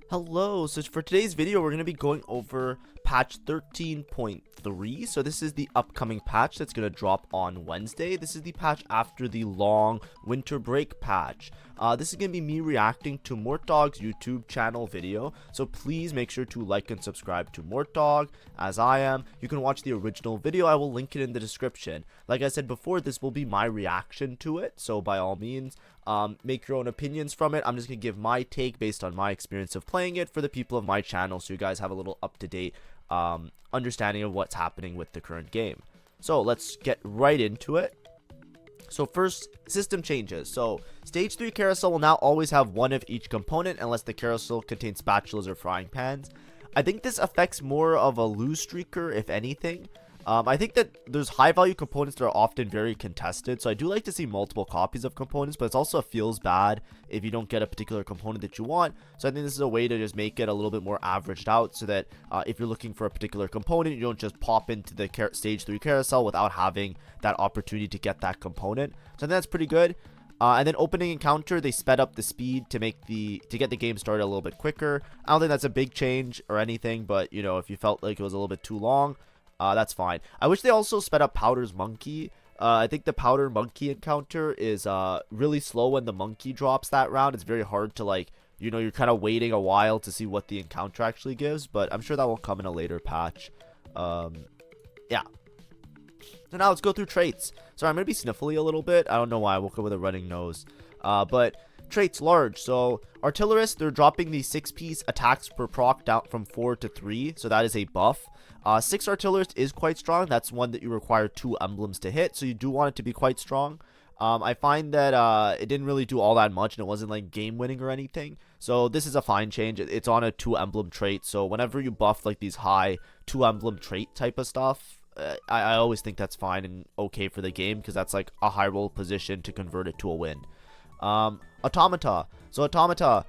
Hello, so for today's video, we're going to be going over patch 13.3. So this is the upcoming patch that's going to drop on Wednesday. This is the patch after the long winter break patch. This is going to be me reacting to Mortdog's YouTube channel video. So please make sure to like and subscribe to Mortdog, as I am. You can watch the original video. I will link it in the description. Like I said before, this will be my reaction to it. So by all means, make your own opinions from it. I'm just going to give my take based on my experience of playing it for the people of my channel, so you guys have a little up-to-date understanding of what's happening with the current game. So let's get right into it. So first, system changes. So stage 3 carousel will now always have one of each component unless the carousel contains spatulas or frying pans. I think this affects more of a lose streaker, if anything. I think that there's high value components that are often very contested, so I do like to see multiple copies of components, but it also feels bad if you don't get a particular component that you want. So I think this is a way to just make it a little bit more averaged out, so that if you're looking for a particular component, you don't just pop into the stage 3 carousel without having that opportunity to get that component. So I think that's pretty good. And then opening encounter, they sped up the speed to get the game started a little bit quicker. I don't think that's a big change or anything, but you know, if you felt like it was a little bit too long, that's fine. I wish they also sped up Powder's Monkey. I think the Powder Monkey encounter is really slow when the monkey drops that round. It's very hard to, like, you know, you're kind of waiting a while to see what the encounter actually gives, but I'm sure that will come in a later patch. Yeah. So now let's go through traits. Sorry, I'm going to be sniffly a little bit. I don't know why I woke up with a running nose. But traits large. So artillerists, they're dropping the 6-piece attacks per proc down from 4 to 3. So that is a buff. 6 artillerist is quite strong. That's one that you require 2 emblems to hit, so you do want it to be quite strong. I find that it didn't really do all that much, and it wasn't like game winning or anything. So this is a fine change. It's on a 2 emblem trait, so whenever you buff like these high 2 emblem trait type of stuff, I always think that's fine and okay for the game, because that's like a high roll position to convert it to a win. Automata. So automata,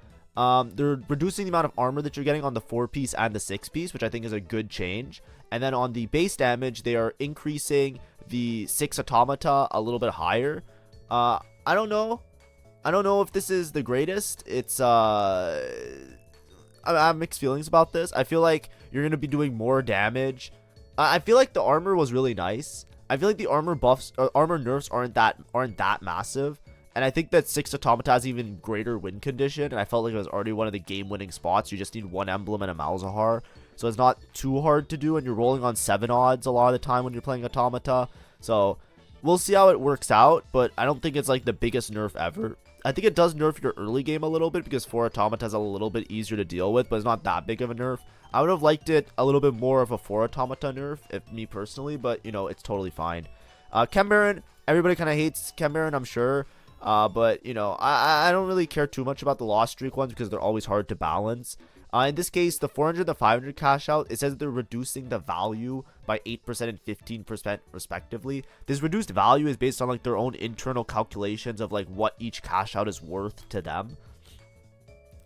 they're reducing the amount of armor that you're getting on the 4-piece and the 6-piece, which I think is a good change. And then on the base damage, they are increasing the 6 automata a little bit higher. I don't know if this is the greatest. It's I have mixed feelings about this. I feel like you're going to be doing more damage. I feel like the armor was really nice. I feel like the armor buffs or armor nerfs aren't that massive. And I think that 6 automata has even greater win condition, and I felt like it was already one of the game-winning spots. You just need 1 emblem and a Malzahar, so it's not too hard to do, and you're rolling on 7 odds a lot of the time when you're playing automata. So we'll see how it works out, but I don't think it's like the biggest nerf ever. I think it does nerf your early game a little bit, because 4 automata is a little bit easier to deal with, but it's not that big of a nerf. I would have liked it a little bit more of a 4 automata nerf, if me personally, but you know, it's totally fine. Chem Baron, everybody kind of hates Chem Baron, I'm sure. But you know, I don't really care too much about the lost streak ones, because they're always hard to balance. In this case, the 400 and the 500 cash out, it says they're reducing the value by 8% and 15% respectively. This reduced value is based on like their own internal calculations of like what each cash out is worth to them.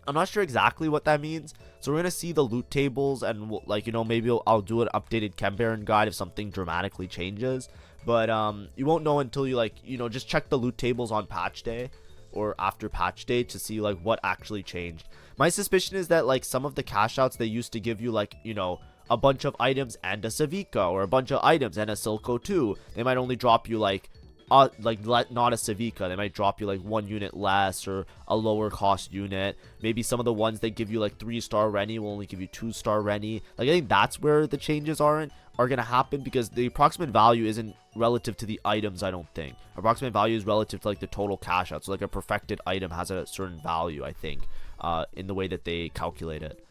I'm not sure exactly what that means, so we're gonna see the loot tables, and we'll, like, you know, maybe I'll do an updated Chem Baron guide if something dramatically changes. But you won't know until you, like, you know, just check the loot tables on patch day or after patch day to see like what actually changed. My suspicion is that like some of the cash outs, they used to give you like, you know, a bunch of items and a Savika, or a bunch of items and a Silco 2. They might only drop you like not a Savika. They might drop you like 1 unit less, or a lower cost unit. Maybe some of the ones that give you like 3-star Rennie will only give you 2-star Rennie. Like, I think that's where the changes are gonna happen, because the approximate value isn't relative to the items. I don't think approximate value is relative to like the total cash out. So like a perfected item has a certain value, I think, in the way that they calculate it.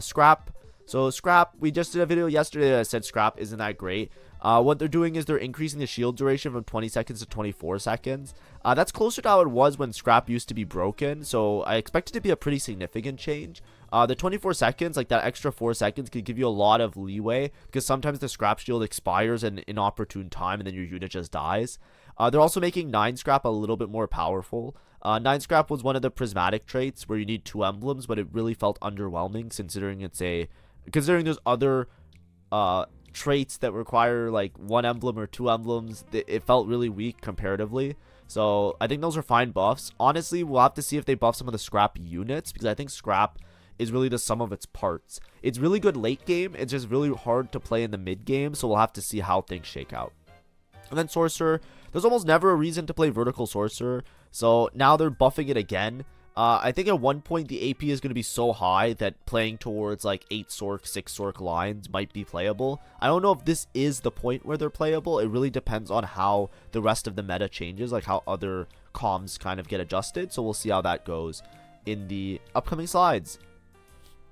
Scrap. So scrap, we just did a video yesterday that said scrap isn't that great. What they're doing is they're increasing the shield duration from 20 seconds to 24 seconds. That's closer to how it was when scrap used to be broken, so I expect it to be a pretty significant change. The 24 seconds, like that extra 4 seconds, could give you a lot of leeway, because sometimes the scrap shield expires at an inopportune time and then your unit just dies. They're also making 9 scrap a little bit more powerful. 9 scrap was one of the prismatic traits where you need 2 emblems, but it really felt underwhelming considering there's other traits that require like 1 emblem or 2 emblems. It felt really weak comparatively. So I think those are fine buffs. Honestly, we'll have to see if they buff some of the scrap units, because I think scrap is really the sum of its parts. It's really good late game. It's just really hard to play in the mid game. So we'll have to see how things shake out. And then Sorcerer, there's almost never a reason to play Vertical Sorcerer. So now they're buffing it again. I think at one point the AP is going to be so high that playing towards like 8 Sorc, 6 Sorc lines might be playable. I don't know if this is the point where they're playable. It really depends on how the rest of the meta changes, like how other comms kind of get adjusted. So we'll see how that goes in the upcoming slides.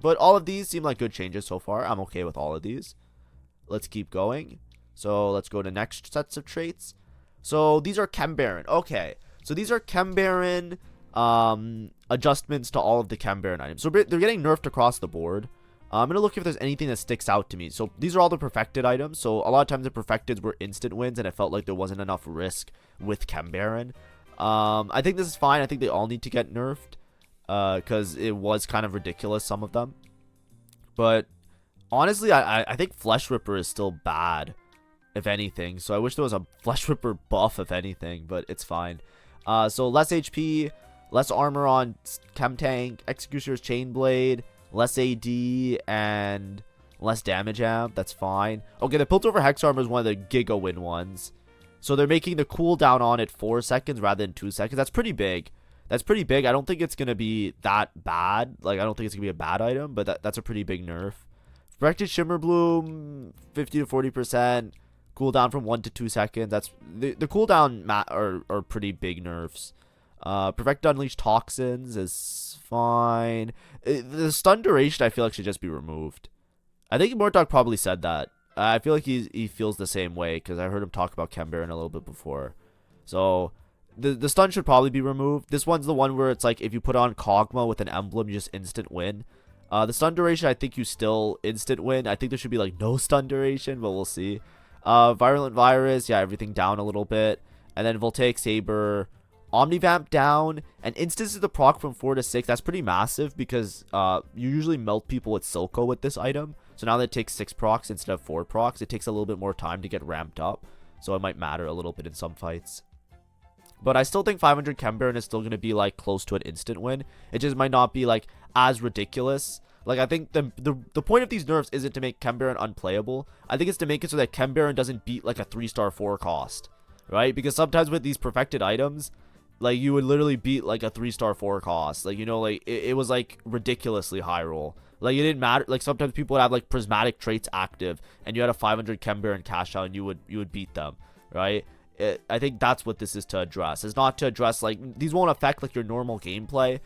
But all of these seem like good changes so far. I'm okay with all of these. Let's keep going. So let's go to next sets of traits. So these are Chem Baron. Okay. So these are Chem Baron adjustments to all of the Chem Baron items. So they're getting nerfed across the board. I'm going to look if there's anything that sticks out to me. So these are all the perfected items. So a lot of times the perfecteds were instant wins, and it felt like there wasn't enough risk with Chem Baron. I think this is fine. I think they all need to get nerfed because it was kind of ridiculous, some of them. But honestly, I think Flesh Ripper is still bad, if anything. So I wish there was a Flesh Ripper buff, if anything, but it's fine. So less HP, less armor on Chem Tank, Executioner's Chain Blade, less AD, and less damage amp. That's fine. Okay, the Piltover Hex Armor is one of the Giga Win ones. So they're making the cooldown on it 4 seconds rather than 2 seconds. That's pretty big. That's pretty big. I don't think it's going to be that bad. Like, I don't think it's going to be a bad item, but that's a pretty big nerf. Perfected Shimmer Bloom, 50 to 40%. Cooldown from 1 to 2 seconds. That's the cooldown are pretty big nerfs. Perfected Unleashed Toxins is fine. The stun duration I feel like should just be removed. I think Mortdog probably said that. I feel like he feels the same way because I heard him talk about Chem Baron a little bit before. So the stun should probably be removed. This one's the one where it's like if you put on Kog'Maw with an emblem, you just instant win. The stun duration, I think you still instant win. I think there should be like no stun duration, but we'll see. Virulent Virus, yeah, everything down a little bit. And then Voltaic Saber, Omnivamp down, and instances the proc from 4 to 6. That's pretty massive because you usually melt people with Silco with this item. So now that it takes 6 procs instead of 4 procs, it takes a little bit more time to get ramped up. So it might matter a little bit in some fights. But I still think 500 Chem Baron is still going to be like close to an instant win. It just might not be like as ridiculous. Like, I think the point of these nerfs isn't to make Chem Baron unplayable. I think it's to make it so that Chem Baron doesn't beat like a 3-star 4 cost, right? Because sometimes with these perfected items, like you would literally beat like a 3-star 4 cost. Like, you know, like it was like ridiculously high roll. Like, it didn't matter. Like, sometimes people would have like prismatic traits active, and you had a 500 Chem Baron cash out, and you would beat them, right? I think that's what this is to address. It's not to address like these won't affect like your normal gameplay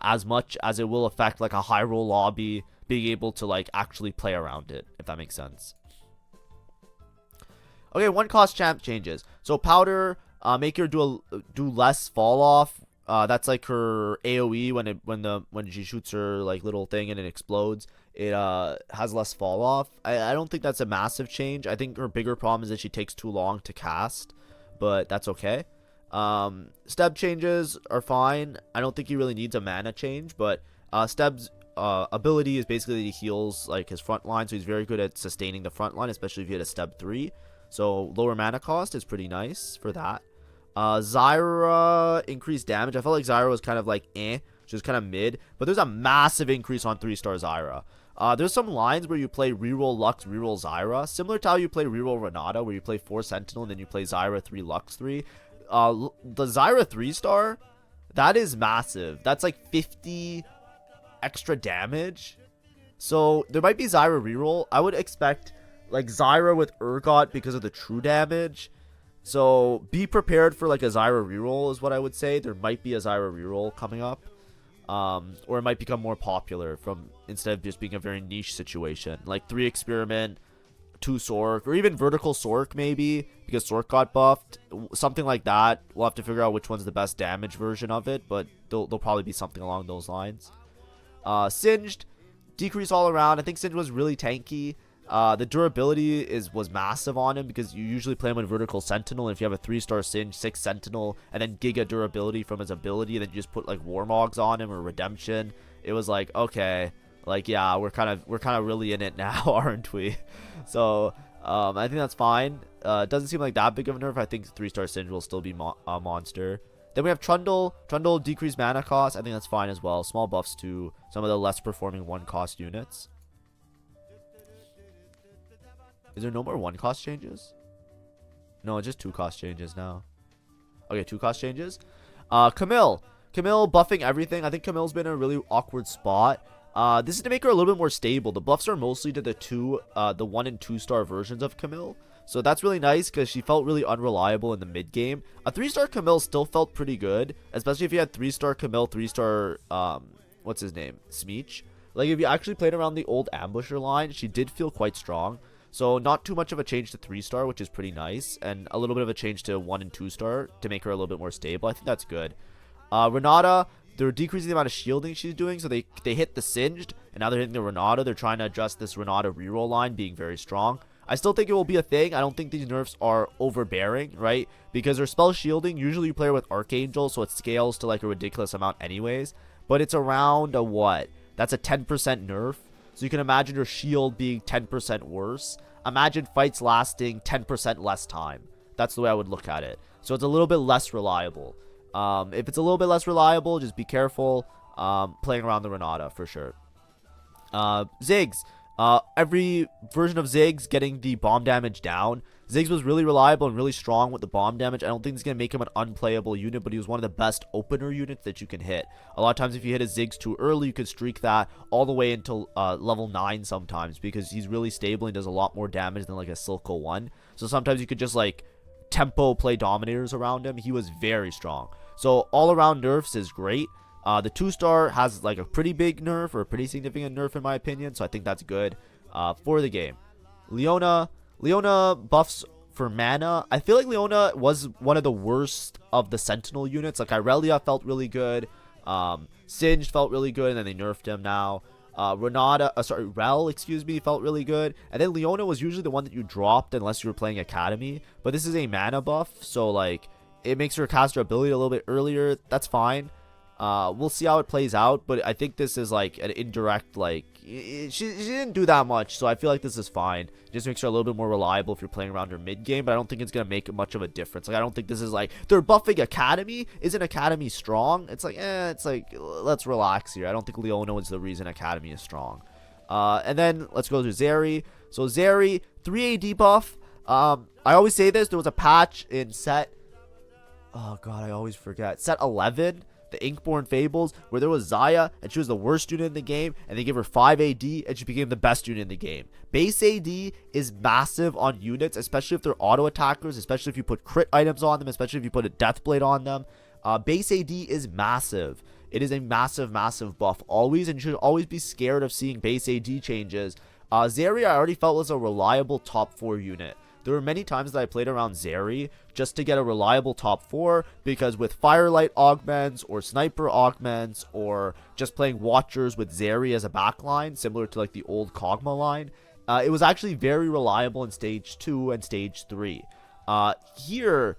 as much as it will affect like a high roll lobby being able to like actually play around it, if that makes sense. Okay, 1 cost champ changes. So Powder, make her do less fall off. That's like her AoE when she shoots her like little thing and it explodes. It has less fall off. I don't think that's a massive change. I think her bigger problem is that she takes too long to cast, but that's okay. Steb changes are fine. I don't think he really needs a mana change, but Steb's ability is basically that he heals like his front line, so he's very good at sustaining the front line, especially if you hit a Steb 3. So lower mana cost is pretty nice for that. Zyra increased damage. I felt like Zyra was kind of like which is kind of mid, but there's a massive increase on 3-star Zyra. There's some lines where you play reroll Lux, reroll Zyra, similar to how you play reroll Renata, where you play 4 Sentinel and then you play Zyra 3 Lux 3. The Zyra 3-star, that is massive. That's like 50 extra damage. So there might be Zyra reroll. I would expect like Zyra with Urgot because of the true damage. So be prepared for like a Zyra reroll is what I would say. There might be a Zyra reroll coming up. Or it might become more popular from instead of just being a very niche situation. Like 3 Experiment, 2 Sorc, or even Vertical Sorc maybe, because Sorc got buffed. Something like that. We'll have to figure out which one's the best damage version of it, but there'll probably be something along those lines. Singed, decrease all around. I think Singed was really tanky. The durability was massive on him because you usually play him with Vertical Sentinel, and if you have a 3-star Singe, 6 Sentinel, and then Giga durability from his ability, and then you just put like Warmogs on him or Redemption, it was like, okay, like yeah, we're kind of really in it now, aren't we? So I think that's fine. It doesn't seem like that big of a nerf. I think 3-star Singe will still be a monster. Then we have Trundle. Trundle decreased mana cost. I think that's fine as well. Small buffs to some of the less performing 1-cost units. Is there no more 1-cost changes? No, it's just 2-cost changes now. Okay, 2-cost changes. Camille. Camille buffing everything. I think Camille's been in a really awkward spot. This is to make her a little bit more stable. The buffs are mostly to the 1 and 2-star versions of Camille. So that's really nice because she felt really unreliable in the mid game. A 3-star Camille still felt pretty good, especially if you had 3-star Camille, 3-star, what's his name? Smeech. Like, if you actually played around the old Ambusher line, she did feel quite strong. So not too much of a change to 3-star, which is pretty nice. And a little bit of a change to 1 and 2-star to make her a little bit more stable. I think that's good. Renata, they're decreasing the amount of shielding she's doing. So they hit the Singed, and now they're hitting the Renata. They're trying to adjust this Renata reroll line being very strong. I still think it will be a thing. I don't think these nerfs are overbearing, right? Because their spell shielding, usually you play her with Archangel, so it scales to like a ridiculous amount anyways. But it's around a what? That's a 10% nerf. So you can imagine your shield being 10% worse. Imagine fights lasting 10% less time. That's the way I would look at it. So it's a little bit less reliable. If it's a little bit less reliable, just be careful playing around the Renata for sure. Ziggs. Every version of Ziggs getting the bomb damage down. Ziggs was really reliable and really strong with the bomb damage. I don't think it's going to make him an unplayable unit, but he was one of the best opener units that you can hit. A lot of times if you hit a Ziggs too early, you could streak that all the way until level 9 sometimes, because he's really stable and does a lot more damage than like a Silco 1. So sometimes you could just like tempo play Dominators around him. He was very strong. So all around nerfs is great. The 2-star has like a pretty big nerf, or a pretty significant nerf in my opinion, so I think that's good for the game. Leona buffs for mana. I feel like Leona was one of the worst of the Sentinel units. Like Irelia felt really good, Singed felt really good, and then they nerfed him now. Rel, excuse me, felt really good. And then Leona was usually the one that you dropped unless you were playing Academy. But this is a mana buff, so like it makes her cast her ability a little bit earlier. That's fine. We'll see how it plays out, but I think this is like an indirect, like, she didn't do that much, so I feel like this is fine. It just makes her a little bit more reliable if you're playing around her mid game, but I don't think it's going to make much of a difference. Like, I don't think this is like, they're buffing Academy. Isn't Academy strong? It's like, it's like, let's relax here. I don't think Leona is the reason Academy is strong. And then let's go to Zeri. So Zeri, 3 AD buff. I always say this, there was a patch in set, oh god, I always forget, set 11, the Inkborn Fables, where there was Xayah, and she was the worst unit in the game, and they gave her 5 AD, and she became the best unit in the game. Base AD is massive on units, especially if they're auto attackers, especially if you put crit items on them, especially if you put a Deathblade on them. Base AD is massive. It is a massive, massive buff always, and you should always be scared of seeing base AD changes. Zeri, I already felt was a reliable top 4 unit. There were many times that I played around Zeri just to get a reliable top 4, because with Firelight augments or Sniper augments or just playing Watchers with Zeri as a backline, similar to like the old Kog'Maw line, it was actually very reliable in stage 2 and stage 3. Here,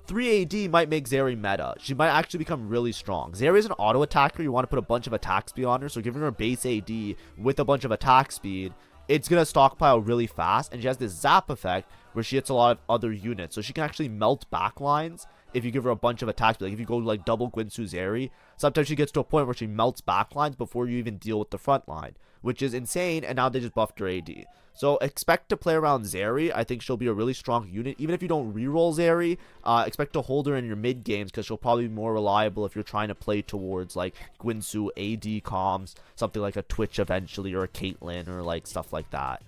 3 AD might make Zeri meta. She might actually become really strong. Zeri is an auto attacker. You want to put a bunch of attack speed on her, so giving her base AD with a bunch of attack speed, it's going to stockpile really fast, and she has this zap effect where she hits a lot of other units, so she can actually melt backlines if you give her a bunch of attacks. Like if you go to like double Guinsoo Zeri, sometimes she gets to a point where she melts backlines before you even deal with the front line, which is insane, and now they just buffed her AD. So expect to play around Zeri. I think she'll be a really strong unit. Even if you don't reroll Zeri, expect to hold her in your mid games, because she'll probably be more reliable if you're trying to play towards like Guinsoo AD comms, something like a Twitch eventually, or a Caitlyn, or like stuff like that.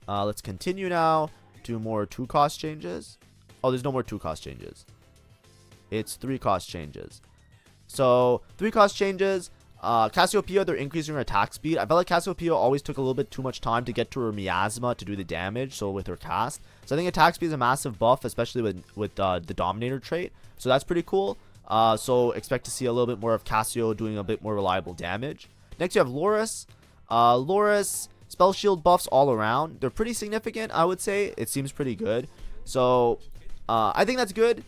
Let's continue now to more 2-cost changes. Oh, there's no more 2-cost changes. It's 3-cost changes. So 3-cost changes. Cassiopeia, they're increasing her attack speed. I felt like Cassiopeia always took a little bit too much time to get to her miasma to do the damage, so with her cast. So I think attack speed is a massive buff, especially with the Dominator trait. So that's pretty cool. So expect to see a little bit more of Cassio doing a bit more reliable damage. Next you have Loris. Loris, spell shield buffs all around. They're pretty significant, I would say. It seems pretty good. So I think that's good.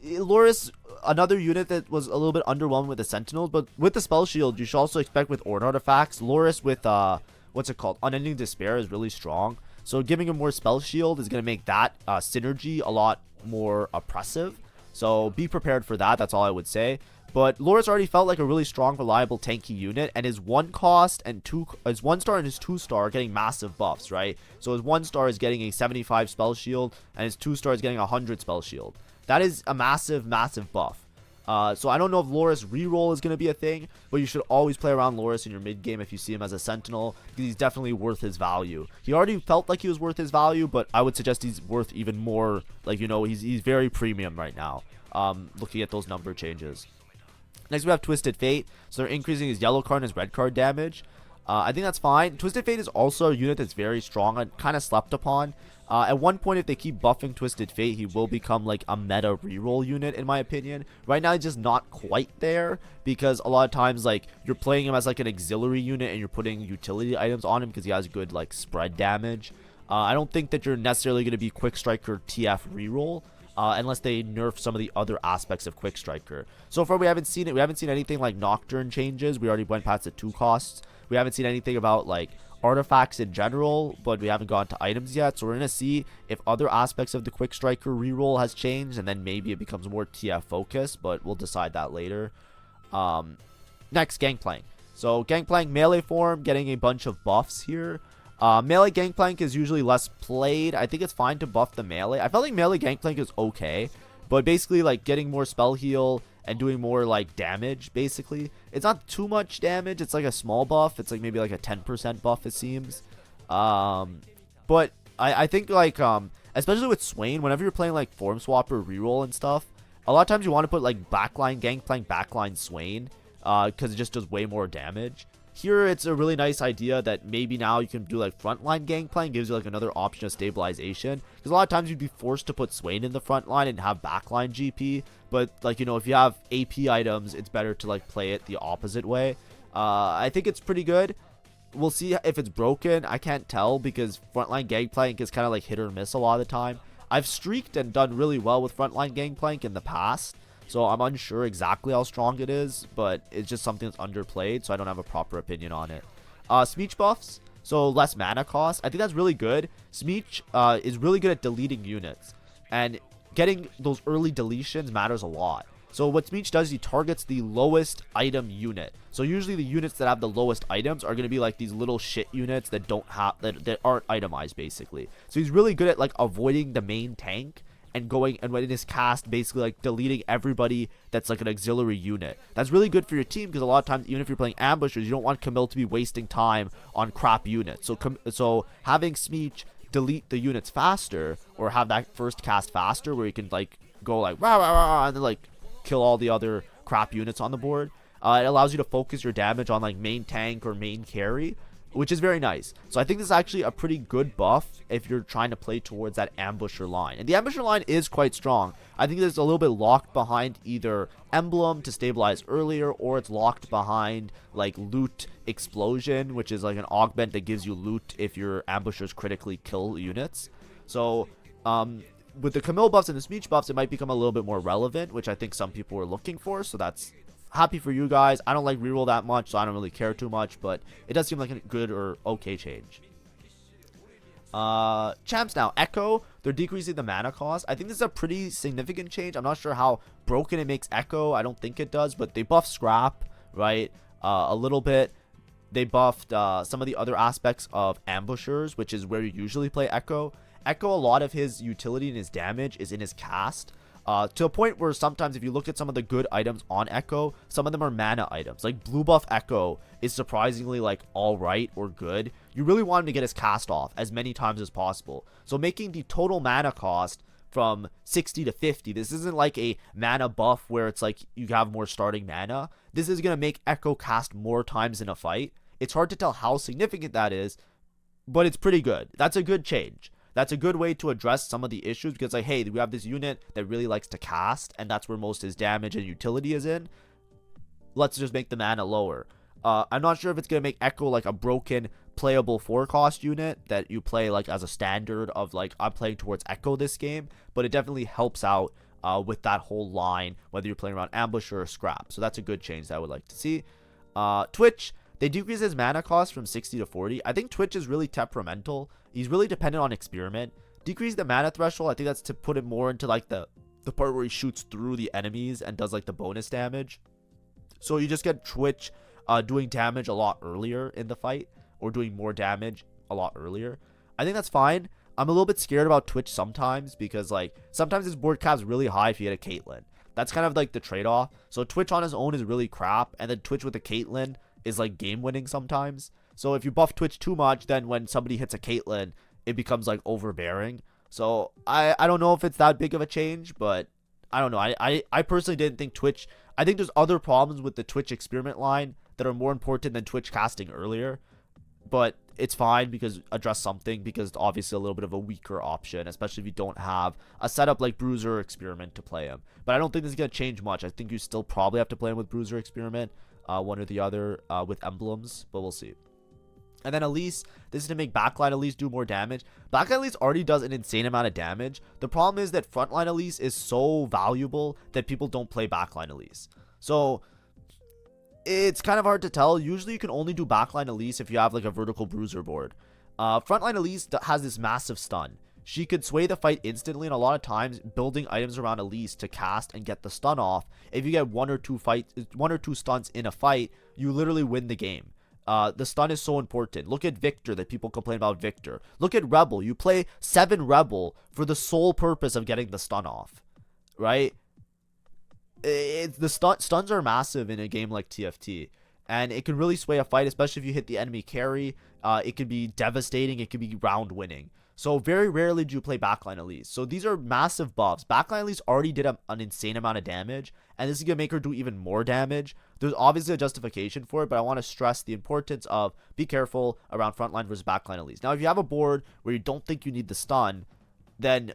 Loris, another unit that was a little bit underwhelmed with the Sentinels, but with the spell shield, you should also expect with Ord artifacts. Loris with what's it called, Unending Despair, is really strong. So giving him more spell shield is going to make that synergy a lot more oppressive. So be prepared for that. That's all I would say. But Loris already felt like a really strong, reliable, tanky unit, and his 1 cost and 2, his 1 star and his 2 star are getting massive buffs, right? So his 1 star is getting a 75 spell shield, and his 2 star is getting a 100 spell shield. That is a massive, massive buff. So I don't know if Loris reroll is going to be a thing, but you should always play around Loris in your mid game if you see him as a sentinel, because he's definitely worth his value. He already felt like he was worth his value, but I would suggest he's worth even more. Like, you know, he's very premium right now. Looking at those number changes. Next we have Twisted Fate. So they're increasing his yellow card and his red card damage. I think that's fine. Twisted Fate is also a unit that's very strong and kind of slept upon. At one point, if they keep buffing Twisted Fate, he will become like a meta reroll unit, in my opinion. Right now, he's just not quite there, because a lot of times, like, you're playing him as like an auxiliary unit and you're putting utility items on him because he has good like spread damage. I don't think that you're necessarily going to be Quick Striker TF reroll. Unless they nerf some of the other aspects of Quick Striker. So far, we haven't seen it. We haven't seen anything like Nocturne changes. We already went past the 2 costs. We haven't seen anything about like artifacts in general, but we haven't gone to items yet. So we're going to see if other aspects of the Quick Striker reroll has changed, and then maybe it becomes more TF focused, but we'll decide that later. Next, Gangplank. So Gangplank melee form, getting a bunch of buffs here. Melee Gangplank is usually less played. I think it's fine to buff the melee. I felt like melee Gangplank is okay, but basically like getting more spell heal and doing more like damage, basically. It's not too much damage. It's like a small buff. It's like maybe like a 10% buff, it seems. But I think like, especially with Swain, whenever you're playing like Form Swapper reroll and stuff, a lot of times you want to put like backline Gangplank, backline Swain, because it just does way more damage. Here, it's a really nice idea that maybe now you can do like frontline Gangplank, gives you like another option of stabilization. Because a lot of times you'd be forced to put Swain in the front line and have backline GP. But like, you know, if you have AP items, it's better to like play it the opposite way. I think it's pretty good. We'll see if it's broken. I can't tell, because frontline Gangplank is kind of like hit or miss a lot of the time. I've streaked and done really well with frontline Gangplank in the past. So I'm unsure exactly how strong it is, but it's just something that's underplayed, so I don't have a proper opinion on it. Smeech buffs, so less mana cost. I think that's really good. Smeech is really good at deleting units, and getting those early deletions matters a lot. So what Smeech does, he targets the lowest item unit. So usually the units that have the lowest items are going to be like these little shit units that don't have that aren't itemized, basically. So he's really good at like avoiding the main tank and going, and when it is cast, basically like deleting everybody that's like an auxiliary unit. That's really good for your team, because a lot of times, even if you're playing ambushers, you don't want Camille to be wasting time on crap units. So having Smeech delete the units faster, or have that first cast faster, where you can like go like rah, rah, rah, and then like kill all the other crap units on the board. It allows you to focus your damage on like main tank or main carry, which is very nice. So I think this is actually a pretty good buff if you're trying to play towards that ambusher line. And the ambusher line is quite strong. I think it's a little bit locked behind either emblem to stabilize earlier, or it's locked behind like loot explosion, which is like an augment that gives you loot if your ambushers critically kill units. So with the Camille buffs and the Smeech buffs, it might become a little bit more relevant, which I think some people were looking for. So that's happy for you guys. I don't like reroll that much, so I don't really care too much, but it does seem like a good or okay change. Champs now. Echo, they're decreasing the mana cost. I think this is a pretty significant change. I'm not sure how broken it makes Echo. I don't think it does, but they buffed Scrap, right? A little bit. They buffed some of the other aspects of ambushers, which is where you usually play Echo. Echo, a lot of his utility and his damage is in his cast. To a point where sometimes if you look at some of the good items on Echo, some of them are mana items. Like blue buff Echo is surprisingly like alright or good. You really want him to get his cast off as many times as possible. So making the total mana cost from 60 to 50, this isn't like a mana buff where it's like you have more starting mana. This is going to make Echo cast more times in a fight. It's hard to tell how significant that is, but it's pretty good. That's a good change. That's a good way to address some of the issues, because like, hey, we have this unit that really likes to cast, and that's where most of his damage and utility is in. Let's just make the mana lower. I'm not sure if it's going to make Echo like a broken playable 4-cost unit that you play like as a standard of like, I'm playing towards Echo this game, but it definitely helps out with that whole line, whether you're playing around Ambusher or Scrap. So that's a good change that I would like to see. Twitch, they decrease his mana cost from 60 to 40. I think Twitch is really temperamental. He's really dependent on Experiment. Decrease the mana threshold. I think that's to put it more into like the the part where he shoots through the enemies and does like the bonus damage. So you just get Twitch doing damage a lot earlier in the fight, or doing more damage a lot earlier. I think that's fine. I'm a little bit scared about Twitch sometimes, because like sometimes his board cap's really high if you hit a Caitlyn. That's kind of like the trade-off. So Twitch on his own is really crap, and then Twitch with a Caitlyn is like game winning sometimes. So if you buff Twitch too much, then when somebody hits a Caitlyn, it becomes like overbearing. So I don't know if it's that big of a change, but I don't know. I personally didn't think Twitch. I think there's other problems with the Twitch experiment line that are more important than Twitch casting earlier. But it's fine, because address something, because it's obviously a little bit of a weaker option, especially if you don't have a setup like Bruiser or Experiment to play him. But I don't think this is going to change much. I think you still probably have to play him with Bruiser, Experiment, one or the other, with emblems, but we'll see. And then Elise, this is to make backline Elise do more damage. Backline Elise already does an insane amount of damage. The problem is that frontline Elise is so valuable that people don't play backline Elise. So it's kind of hard to tell. Usually you can only do backline Elise if you have like a vertical bruiser board. Frontline Elise has this massive stun. She could sway the fight instantly, and a lot of times building items around Elise to cast and get the stun off. If you get one or two stuns in a fight, you literally win the game. The stun is so important. Look at Victor, that people complain about Victor. Look at Rebel. You play 7 Rebel for the sole purpose of getting the stun off, right? The stuns are massive in a game like TFT, and it can really sway a fight, especially if you hit the enemy carry. It can be devastating. It can be round winning. So very rarely do you play backline Elise. So these are massive buffs. Backline Elise already did an insane amount of damage, and this is going to make her do even more damage. There's obviously a justification for it, but I want to stress the importance of be careful around frontline versus backline Elise. Now, if you have a board where you don't think you need the stun, then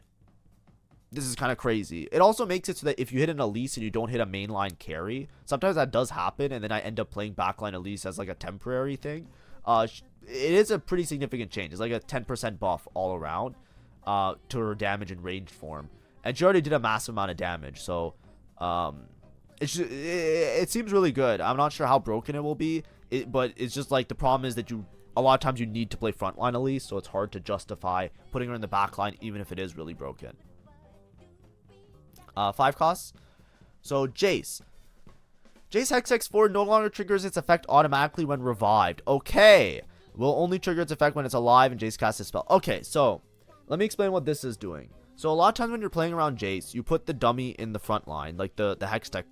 this is kind of crazy. It also makes it so that if you hit an Elise and you don't hit a mainline carry, sometimes that does happen, and then I end up playing backline Elise as like a temporary thing. It is a pretty significant change. It's like a 10% buff all around to her damage in ranged form, and she already did a massive amount of damage. So it seems really good. I'm not sure how broken it will be, but it's just like the problem is that a lot of times you need to play frontline Elise, so it's hard to justify putting her in the backline even if it is really broken. 5 costs. So Jace Hex X4 no longer triggers its effect automatically when revived. Okay. Will only trigger its effect when it's alive and Jace casts a spell. Okay, so let me explain what this is doing. So a lot of times when you're playing around Jace, you put the dummy in the front line, like the Hextech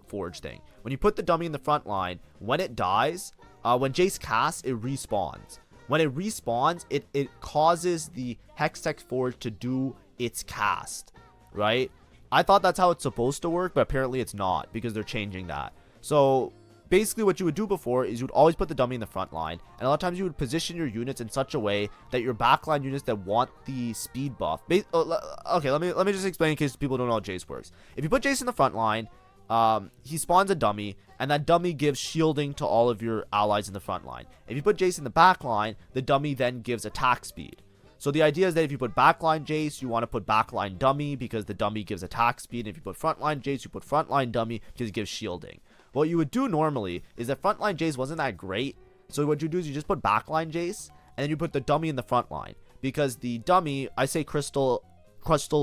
Forge thing. When you put the dummy in the front line, when it dies, when Jace casts, it respawns. When it respawns, it causes the Hextech Forge to do its cast, right? I thought that's how it's supposed to work, but apparently it's not, because they're changing that. So basically what you would do before is you would always put the dummy in the front line, and a lot of times you would position your units in such a way that your backline units that want the speed buff. Okay, let me just explain in case people don't know how Jace works. If you put Jace in the front line, he spawns a dummy, and that dummy gives shielding to all of your allies in the front line. If you put Jace in the back line, the dummy then gives attack speed. So the idea is that if you put backline Jace, you want to put backline dummy because the dummy gives attack speed. If you put frontline Jace, you put frontline dummy because it gives shielding. What you would do normally is that frontline Jace wasn't that great. So what you do is you just put backline Jace, and then you put the dummy in the front line. Because the dummy, I say crystal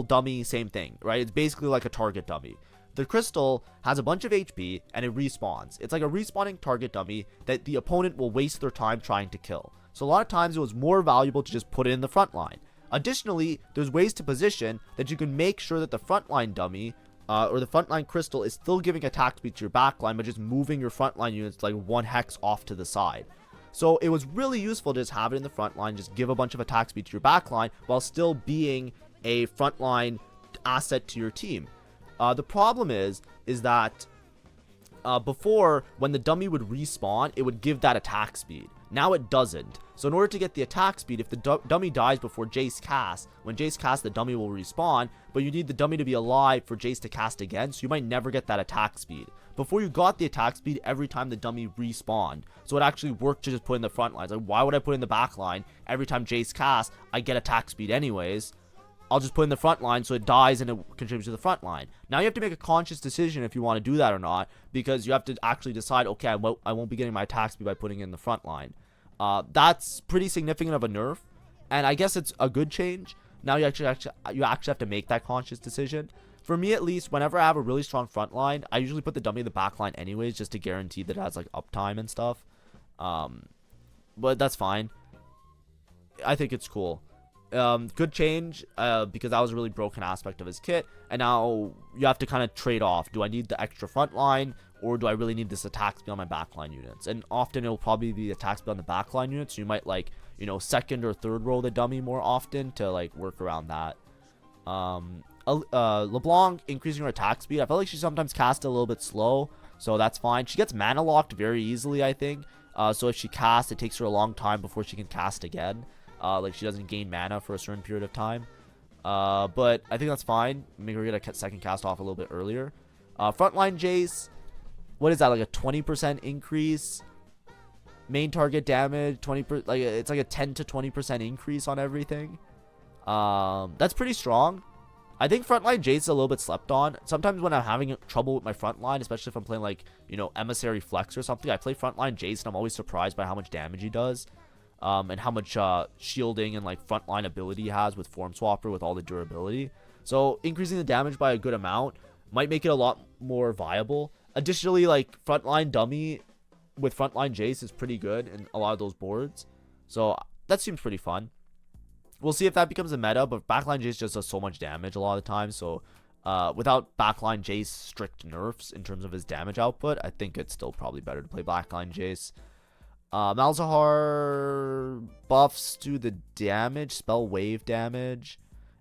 dummy, same thing, right? It's basically like a target dummy. The crystal has a bunch of HP and it respawns. It's like a respawning target dummy that the opponent will waste their time trying to kill. So a lot of times it was more valuable to just put it in the front line. Additionally, there's ways to position that you can make sure that the frontline dummy or the frontline crystal is still giving attack speed to your backline, but just moving your frontline units like 1 hex off to the side. So it was really useful to just have it in the front line, just give a bunch of attack speed to your backline while still being a frontline asset to your team. The problem is that before, when the dummy would respawn, it would give that attack speed. Now it doesn't. So in order to get the attack speed, if the dummy dies before Jace casts, when Jace casts, the dummy will respawn, but you need the dummy to be alive for Jace to cast again, so you might never get that attack speed. Before, you got the attack speed every time the dummy respawned, so it actually worked to just put in the front lines. Like, why would I put in the back line? Every time Jace casts, I get attack speed anyways. I'll just put in the front line so it dies and it contributes to the front line. Now you have to make a conscious decision if you want to do that or not, because you have to actually decide, okay, I won't be getting my attack speed by putting it in the front line. That's pretty significant of a nerf, and I guess it's a good change. Now you actually have to make that conscious decision. For me at least, whenever I have a really strong front line, I usually put the dummy in the back line anyways, just to guarantee that it has like uptime and stuff. But that's fine. I think it's cool. Good change, because that was a really broken aspect of his kit, and now you have to kind of trade off. Do I need the extra front line, or do I really need this attack speed on my backline units? And often it'll probably be attack speed on the backline units, so you might like, you know, second or third row the dummy more often to like work around that. LeBlanc increasing her attack speed. I felt like she sometimes cast a little bit slow, so that's fine. She gets mana locked very easily, I think. So if she casts, it takes her a long time before she can cast again. Like she doesn't gain mana for a certain period of time. But I think that's fine. Maybe we're gonna second cast off a little bit earlier. Frontline Jace, what is that, like a 20% increase? Main target damage 20%, like it's like a 10 to 20% increase on everything. That's pretty strong. I think frontline Jace is a little bit slept on. Sometimes when I'm having trouble with my frontline, especially if I'm playing like, you know, Emissary Flex or something, I play frontline Jace and I'm always surprised by how much damage he does. And how much shielding and like frontline ability he has with Form Swapper with all the durability. So increasing the damage by a good amount might make it a lot more viable. Additionally, like frontline dummy with frontline Jace is pretty good in a lot of those boards. So that seems pretty fun. We'll see if that becomes a meta, but backline Jace just does so much damage a lot of the time. So without backline Jace strict nerfs in terms of his damage output, I think it's still probably better to play backline Jace. Malzahar buffs to the damage, spell wave damage,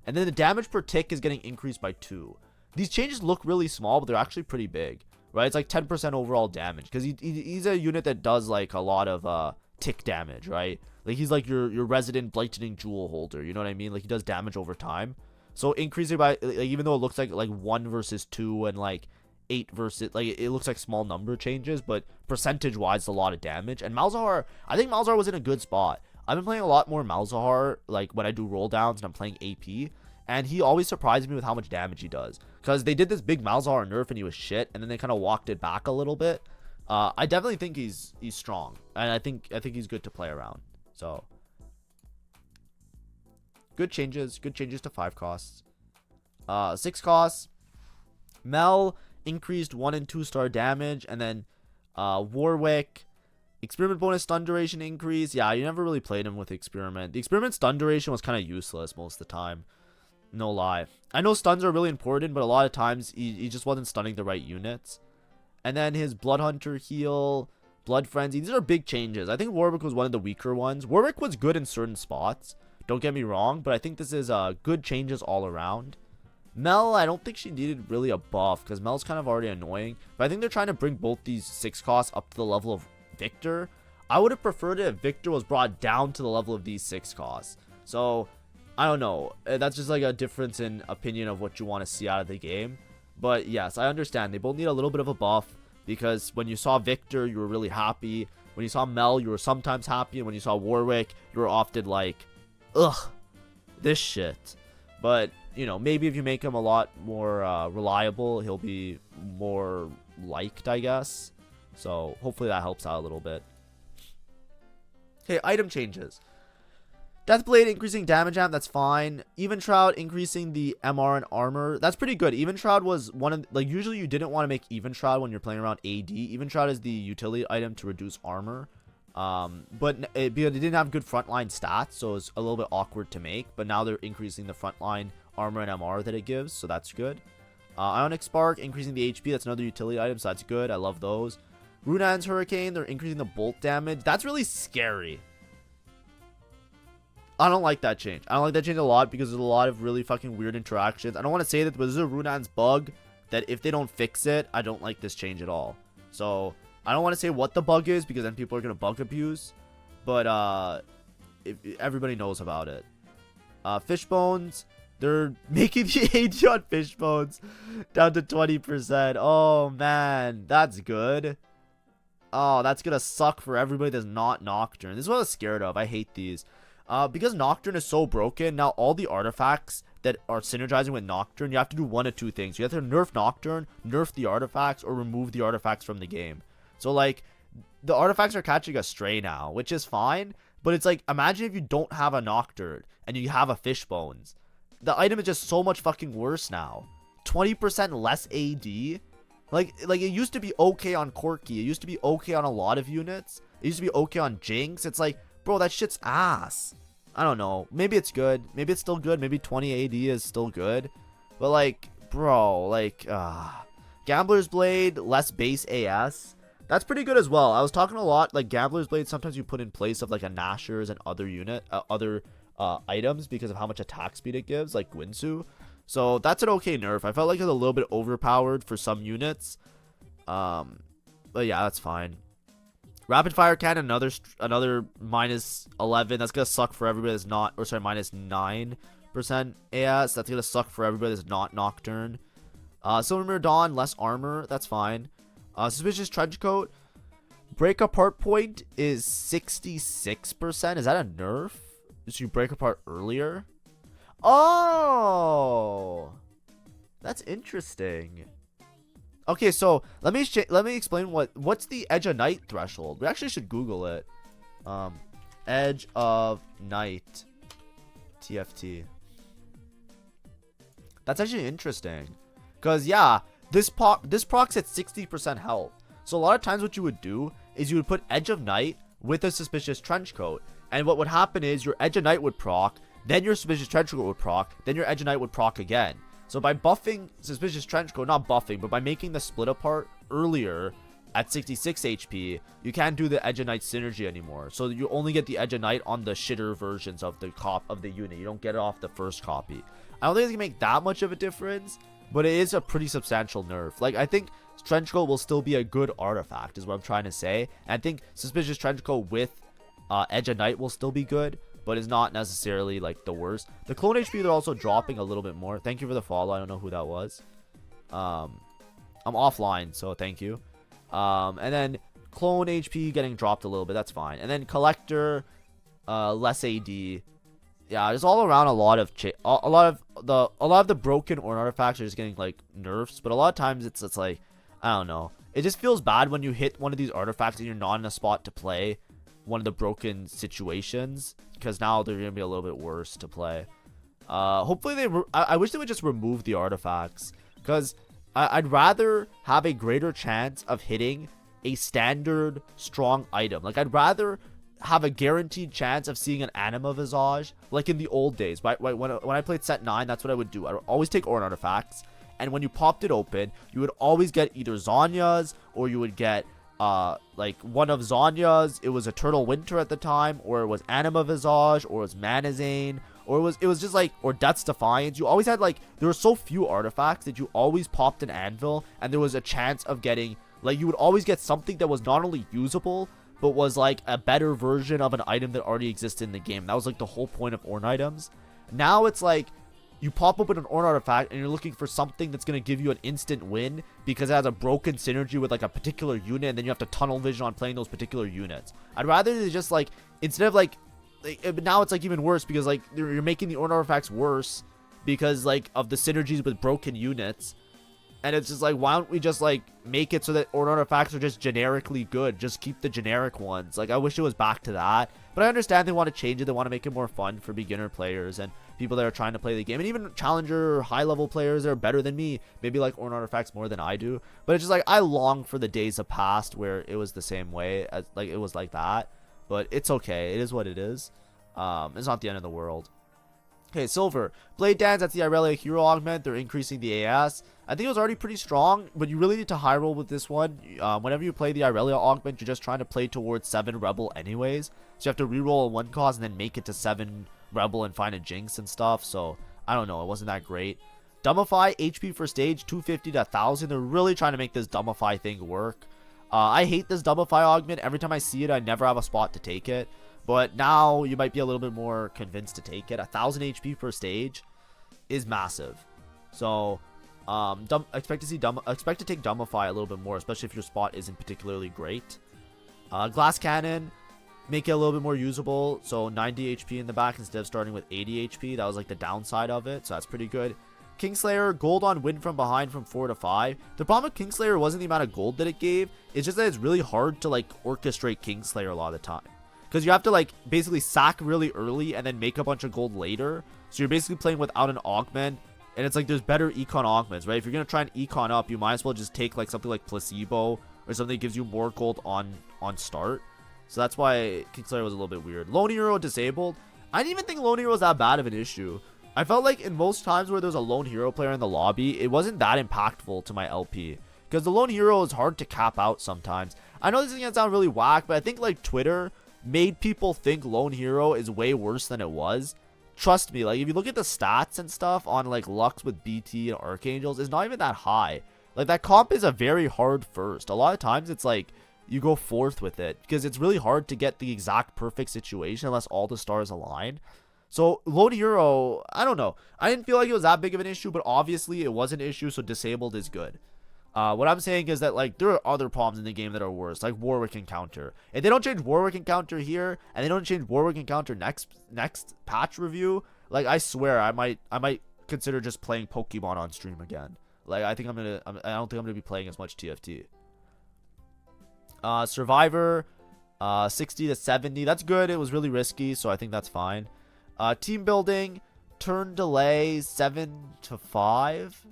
and then the damage per tick is getting increased by 2. These changes look really small, but they're actually pretty big, right? It's like 10% overall damage, because he's a unit that does like a lot of tick damage, right? Like he's like your resident blightening jewel holder, you know what I mean? Like he does damage over time. So increasing by, like, even though it looks like 1 versus 2 and like 8 versus, like it looks like small number changes, but percentage wise it's a lot of damage. And Malzahar, I think Malzahar was in a good spot. I've been playing a lot more Malzahar like when I do roll downs and I'm playing AP, and he always surprises me with how much damage he does, because they did this big Malzahar nerf and he was shit, and then they kind of walked it back a little bit. I definitely think he's strong, and I think he's good to play around. So good changes to 5 costs. 6 costs, Mel increased 1 and 2 star damage, and then Warwick experiment bonus stun duration increase. Yeah, you never really played him with experiment. The experiment stun duration was kind of useless most of the time, no lie. I know stuns are really important, but a lot of times he just wasn't stunning the right units. And then his blood hunter heal, blood frenzy, these are big changes. I think Warwick was one of the weaker ones. Warwick was good in certain spots, don't get me wrong, but I think this is good changes all around. Mel, I don't think she needed really a buff, because Mel's kind of already annoying. But I think they're trying to bring both these 6 costs up to the level of Victor. I would have preferred it if Victor was brought down to the level of these 6 costs. So, I don't know. That's just like a difference in opinion of what you want to see out of the game. But yes, I understand. They both need a little bit of a buff, because when you saw Victor, you were really happy. When you saw Mel, you were sometimes happy. And when you saw Warwick, you were often like, ugh, this shit. But, you know, maybe if you make him a lot more reliable, he'll be more liked, I guess. So hopefully that helps out a little bit. Okay, item changes. Deathblade increasing damage amp, that's fine. Even Shroud increasing the MR and armor, that's pretty good. Even Shroud was one of, like, usually you didn't want to make Even Shroud when you're playing around AD. Even Shroud is the utility item to reduce armor. But because it didn't have good frontline stats, so it's a little bit awkward to make. But now they're increasing the frontline armor and MR that it gives, so that's good. Ionic Spark increasing the HP, that's another utility item, so that's good. I love those. Runan's Hurricane, they're increasing the bolt damage. That's really scary. I don't like that change. I don't like that change a lot, because there's a lot of really fucking weird interactions. I don't want to say that, but this is a Runan's bug that if they don't fix it, I don't like this change at all. So I don't want to say what the bug is, because then people are going to bug abuse. But everybody knows about it. Fishbones, they're making the AD on Fishbones down to 20%. Oh, man. That's good. Oh, that's going to suck for everybody that's not Nocturne. This is what I was scared of. I hate these. Because Nocturne is so broken, now all the artifacts that are synergizing with Nocturne, you have to do one of 2 things. You have to nerf Nocturne, nerf the artifacts, or remove the artifacts from the game. So, like, the artifacts are catching a stray now, which is fine. But it's like, imagine if you don't have a Nocturne and you have a Fishbones. The item is just so much fucking worse now. 20% less AD. Like it used to be okay on Corki. It used to be okay on a lot of units. It used to be okay on Jinx. It's like, bro, that shit's ass. I don't know. Maybe it's good. Maybe it's still good. Maybe 20 AD is still good. But like, bro, like, Gambler's Blade, less base AS. That's pretty good as well. I was talking a lot, like Gambler's Blade, sometimes you put in place of like a Nashor's and other items because of how much attack speed it gives, like Gwinsu. So that's an okay nerf. I felt like it was a little bit overpowered for some units. But yeah, that's fine. Rapid Fire Cannon, another minus 11. That's gonna suck for everybody that's not, or sorry, minus 9% AS. That's gonna suck for everybody that's not Nocturne. Silvermere Dawn, less armor. That's fine. Suspicious Trenchcoat. Break apart point is 66%. Is that a nerf? So you break apart earlier? Oh, that's interesting. Okay, so let me explain what's the Edge of Night threshold. We actually should Google it. Edge of Night TFT. That's actually interesting, cause yeah, this proc's at 60% health. So a lot of times what you would do is you would put Edge of Night with a Suspicious Trenchcoat, and what would happen is your Edge of Night would proc, then your Suspicious Trenchcoat would proc, then your Edge of Night would proc again. So by buffing Suspicious Trenchcoat, not buffing, but by making the split apart earlier at 66 HP, you can't do the Edge of Night synergy anymore. So you only get the Edge of Night on the shitter versions of the unit. You don't get it off the first copy. I don't think it's gonna make that much of a difference, but it is a pretty substantial nerf. Like, I think Trenchcoat will still be a good artifact, is what I'm trying to say. And I think Suspicious Trenchcoat with Edge of Night will still be good, but it's not necessarily like the worst. The clone HP, they're also dropping a little bit more. Thank you for the follow. I don't know who that was. I'm offline, so thank you. And then clone HP getting dropped a little bit. That's fine. And then collector, less AD. Yeah, just all around a lot of the broken or artifacts are just getting like nerfs. But a lot of times it's like, I don't know. It just feels bad when you hit one of these artifacts and you're not in a spot to play one of the broken situations, because now they're gonna be a little bit worse to play. Hopefully I wish they would just remove the artifacts, because I'd rather have a greater chance of hitting a standard strong item. Like, I'd rather have a guaranteed chance of seeing an Anima Visage like in the old days. Right? When I played set 9, that's what I would do. I would always take Ornn artifacts, and when you popped it open, you would always get either Zonya's, or you would get like one of Zonya's. It was Eternal Winter at the time, or it was Anima Visage, or it was Manazane, or it was just like, or Death's Defiance. You always had, like, there were so few artifacts that you always popped an anvil, and there was a chance of getting, like, you would always get something that was not only usable, but was like a better version of an item that already existed in the game. That was like the whole point of Ornn items. Now it's like, you pop open an Ornn artifact and you're looking for something that's going to give you an instant win because it has a broken synergy with like a particular unit, and then you have to tunnel vision on playing those particular units. I'd rather they just, like, instead of like now it's like even worse, because like you're making the Ornn artifacts worse because like of the synergies with broken units. And it's just like, why don't we just like make it so that Ornn artifacts are just generically good? Just keep the generic ones. Like, I wish it was back to that. But I understand they want to change it. They want to make it more fun for beginner players and people that are trying to play the game. And even challenger or high level players that are better than me maybe like Ornn artifacts more than I do. But it's just like, I long for the days of past where it was the same way, as like it was like that. But it's okay. It is what it is. It's not the end of the world. Okay, Silver. Blade Dance, that's the Irelia hero augment. They're increasing the AS. I think it was already pretty strong, but you really need to high roll with this one. Whenever you play the Irelia augment, you're just trying to play towards 7 Rebel anyways. So you have to reroll a 1 cost and then make it to 7 Rebel and find a Jinx and stuff. So, I don't know. It wasn't that great. Dumbify, HP for stage, 250 to 1000. They're really trying to make this Dumbify thing work. I hate this Dumbify augment. Every time I see it, I never have a spot to take it. But now you might be a little bit more convinced to take it. 1000 HP per stage is massive. So, expect to take Dumbify a little bit more, especially if your spot isn't particularly great. Glass Cannon, make it a little bit more usable. So 90 HP in the back instead of starting with 80 HP. That was like the downside of it. So that's pretty good. Kingslayer, gold on win from behind from 4 to 5. The problem with Kingslayer wasn't the amount of gold that it gave. It's just that it's really hard to like orchestrate Kingslayer a lot of the time. Because you have to like basically sack really early and then make a bunch of gold later. So you're basically playing without an augment And it's like there's better econ augments, right? If you're gonna try and econ up, you might as well just take like something like placebo or something that gives you more gold on start. So that's why Kingslayer was a little bit weird. Lone hero disabled. I didn't even think lone hero was that bad of an issue. I felt like in most times where there's a lone hero player in the lobby, it wasn't that impactful to my LP. Because the lone hero is hard to cap out sometimes. I know this is gonna sound really whack, but I think like Twitter made people think lone hero is way worse than it was. Trust me, like if you look at the stats and stuff on like Lux with BT and Archangels, it's not even that high. Like that comp is a very hard first. A lot of times it's like you go fourth with it because it's really hard to get the exact perfect situation unless all the stars align. So lone hero, I don't know. I didn't feel like it was that big of an issue, but obviously it was an issue, so disabled is good. What I'm saying is that like there are other problems in the game that are worse, like Warwick Encounter. If they don't change Warwick Encounter here, and they don't change Warwick Encounter next patch review, like I swear I might consider just playing Pokemon on stream again. Like I don't think I'm gonna be playing as much TFT. Survivor, 60 to 70. That's good. It was really risky, so I think that's fine. Team building, turn delay 7 to 5.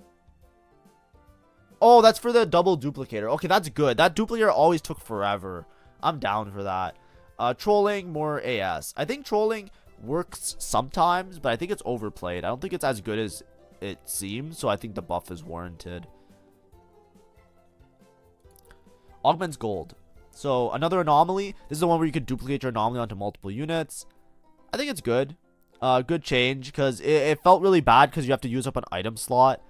Oh, that's for the double duplicator. Okay, that's good. That duplicator always took forever. I'm down for that. Trolling, more AS. I think trolling works sometimes, but I think it's overplayed. I don't think it's as good as it seems, so I think the buff is warranted. Augments gold. So another anomaly. This is the one where you could duplicate your anomaly onto multiple units. I think it's good. Good change, because it felt really bad because you have to use up an item slot.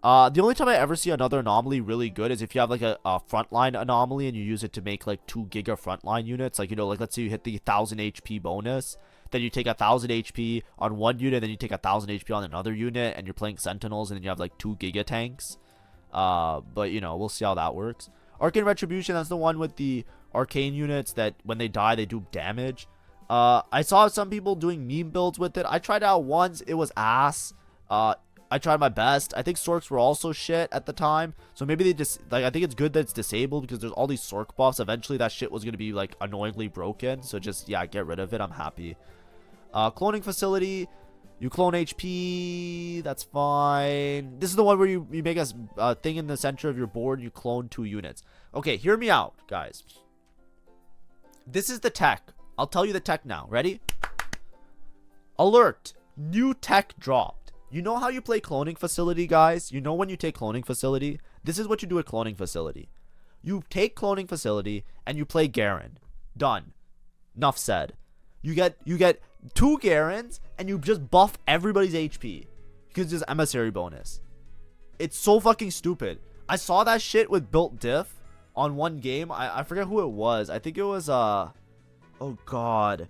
The only time I ever see another anomaly really good is if you have like a frontline anomaly and you use it to make like 2 giga frontline units. Like, you know, like let's say you hit the 1000 HP bonus, then you take 1000 HP on one unit, then you take 1000 HP on another unit, and you're playing sentinels, and then you have like 2 giga tanks. But you know, we'll see how that works. Arcane Retribution, that's the one with the arcane units that when they die they do damage. I saw some people doing meme builds with it. I tried it out once. It was ass. I tried my best. I think Sorks were also shit at the time. So maybe they just, like, I think it's good that it's disabled because there's all these Sork buffs. Eventually that shit was going to be, like, annoyingly broken. So just, yeah, get rid of it. I'm happy. Cloning facility. You clone HP. That's fine. This is the one where you make a thing in the center of your board. You clone 2 units. Okay, hear me out, guys. This is the tech. I'll tell you the tech now. Ready? Alert. New tech dropped. You know how you play cloning facility, guys? You know when you take cloning facility? This is what you do at cloning facility. You take cloning facility and you play Garen. Done. Enough said. You get 2 Garens and you just buff everybody's HP because there's emissary bonus. It's so fucking stupid. I saw that shit with built diff on one game. I forget who it was. I think it was oh god.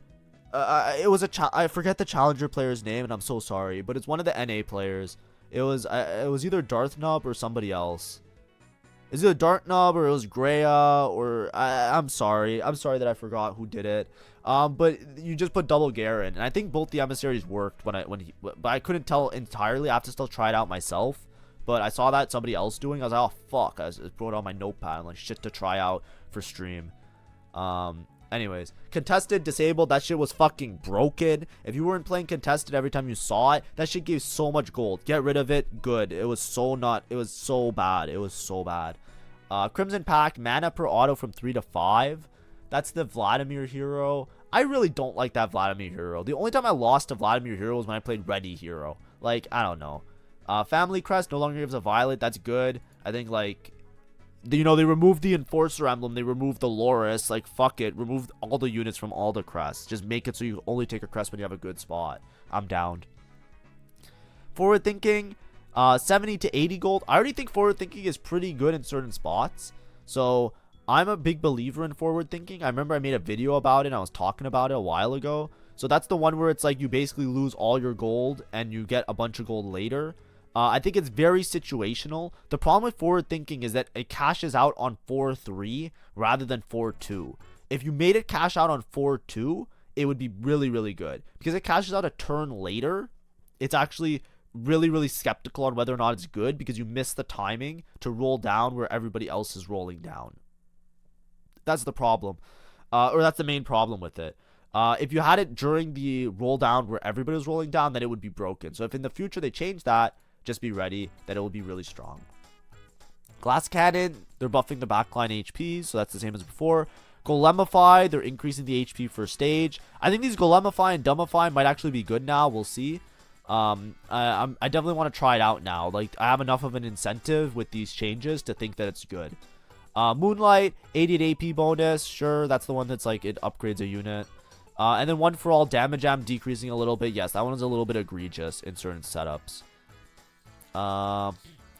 It was I forget the challenger player's name, and I'm so sorry, but it's one of the NA players. It was either Darth Nub or somebody else. It's either Darth Nub or it was Greya, or I'm sorry that I forgot who did it. But you just put double Garen, and I think both the emissaries worked but I couldn't tell entirely. I have to still try it out myself. But I saw that somebody else doing. I was like, oh fuck! I just wrote it on my notepad and like shit to try out for stream. Anyways, contested, disabled, that shit was fucking broken. If you weren't playing contested every time you saw it, that shit gave so much gold. Get rid of it. Good. It was so bad. It was so bad. Crimson Pact, mana per auto from 3 to 5. That's the Vladimir hero. I really don't like that Vladimir hero. The only time I lost to Vladimir hero was when I played Ready hero. Like, I don't know. Family Crest no longer gives a violet. That's good. I think, like, you know, they removed the Enforcer emblem. They removed the Loris. Like, fuck it. Remove all the units from all the crests. Just make it so you only take a crest when you have a good spot. I'm down. Forward thinking, 70 to 80 gold. I already think forward thinking is pretty good in certain spots. So, I'm a big believer in forward thinking. I remember I made a video about it and I was talking about it a while ago. So, that's the one where it's like you basically lose all your gold and you get a bunch of gold later. I think it's very situational. The problem with forward thinking is that it cashes out on 4-3 rather than 4-2. If you made it cash out on 4-2, it would be really, really good. Because it cashes out a turn later, it's actually really, really skeptical on whether or not it's good because you miss the timing to roll down where everybody else is rolling down. That's the problem. Or that's the main problem with it. If you had it during the roll down where everybody was rolling down, then it would be broken. So if in the future they change that, just be ready that it will be really strong. Glass Cannon, they're buffing the backline HP, so that's the same as before. Golemify, they're increasing the HP for stage. I think these Golemify and Dumbify might actually be good now. We'll see. I definitely want to try it out now. Like, I have enough of an incentive with these changes to think that it's good. Moonlight, 88 AP bonus. Sure, that's the one that's like, it upgrades a unit. And then One for All, damage am decreasing a little bit. Yes, that one is a little bit egregious in certain setups.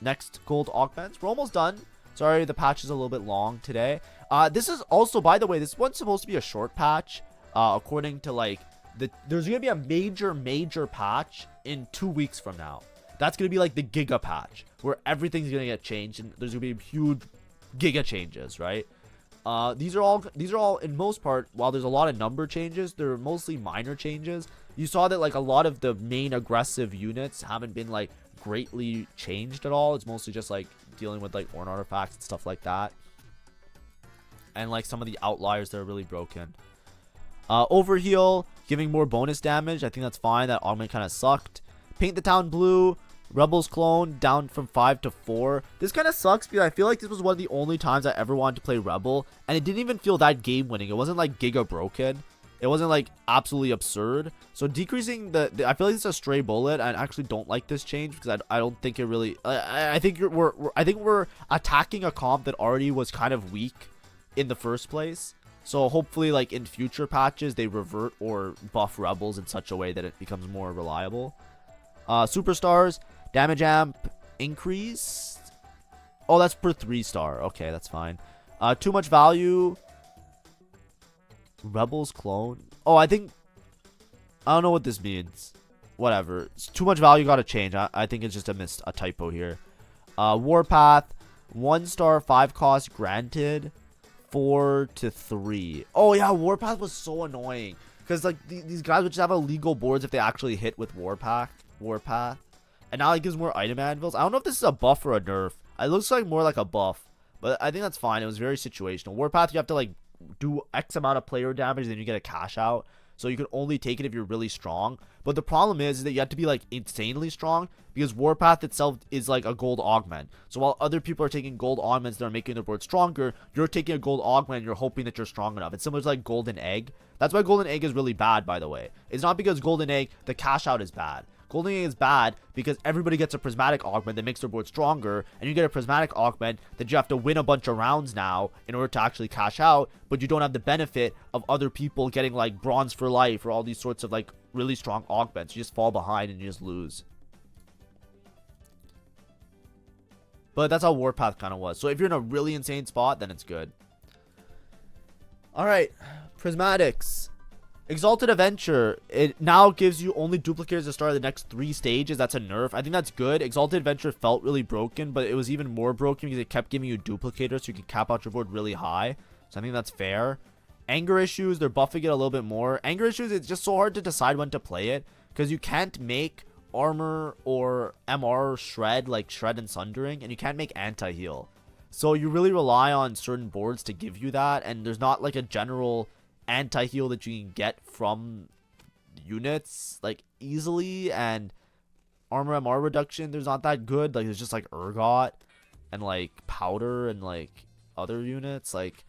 Next, gold augments. We're almost done. Sorry, the patch is a little bit long today. This is also, by the way, this one's supposed to be a short patch. According to like, there's gonna be a major patch in 2 weeks from now. That's gonna be like the Giga patch, where everything's gonna get changed, and there's gonna be huge Giga changes, right? These are all in most part, while there's a lot of number changes, they're mostly minor changes. You saw that like a lot of the main aggressive units haven't been like greatly changed at all. It's mostly just like dealing with like Ornn artifacts and stuff like that, and like some of the outliers that are really broken. Overheal, giving more bonus damage. I think that's fine. That augment kind of sucked. Paint the town blue. Rebels clone down from 5 to 4. This kind of sucks because I feel like this was one of the only times I ever wanted to play Rebel, and it didn't even feel that game winning. It wasn't like Giga broken. It wasn't like absolutely absurd. So decreasing I feel like it's a stray bullet. I actually don't like this change because I don't think it really. I think we're attacking a comp that already was kind of weak in the first place. So hopefully, like in future patches, they revert or buff Rebels in such a way that it becomes more reliable. Superstars, damage amp increased. Oh, that's per 3-star. Okay, that's fine. Too much value. Rebels clone. Oh, I don't know what this means. Whatever. It's too much value got to change. I think it's just a typo here. Warpath, 1-star, 5 cost granted. 4 to 3. Oh yeah, Warpath was so annoying because like these guys would just have illegal boards if they actually hit with Warpath, and now it gives more item anvils. I don't know if this is a buff or a nerf. It looks like more like a buff, but I think that's fine. It was very situational. Warpath, you have to like do X amount of player damage, then you get a cash out. So you can only take it if you're really strong. But the problem is that you have to be like insanely strong because Warpath itself is like a gold augment. So while other people are taking gold augments that are making their board stronger, you're taking a gold augment and you're hoping that you're strong enough. It's similar to like Golden Egg. That's why Golden Egg is really bad, by the way. It's not because Golden Egg, the cash out is bad. Golden Egg is bad because everybody gets a Prismatic augment that makes their board stronger, and you get a Prismatic augment that you have to win a bunch of rounds now in order to actually cash out, but you don't have the benefit of other people getting like bronze for life or all these sorts of like really strong augments. You just fall behind and you just lose. But that's how Warpath kind of was. So if you're in a really insane spot, then it's good. Alright, Prismatics. Exalted Adventure, it now gives you only duplicators to start the next 3 stages. That's a nerf. I think that's good. Exalted Adventure felt really broken, but it was even more broken because it kept giving you duplicators so you can cap out your board really high. So I think that's fair. Anger Issues, they're buffing it a little bit more. Anger Issues, it's just so hard to decide when to play it because you can't make armor or MR shred, like shred and sundering, and you can't make anti-heal. So you really rely on certain boards to give you that, and there's not like a general anti-heal that you can get from units like easily, and armor MR reduction, there's not that good. Like there's just like Urgot and like powder and like other units. Like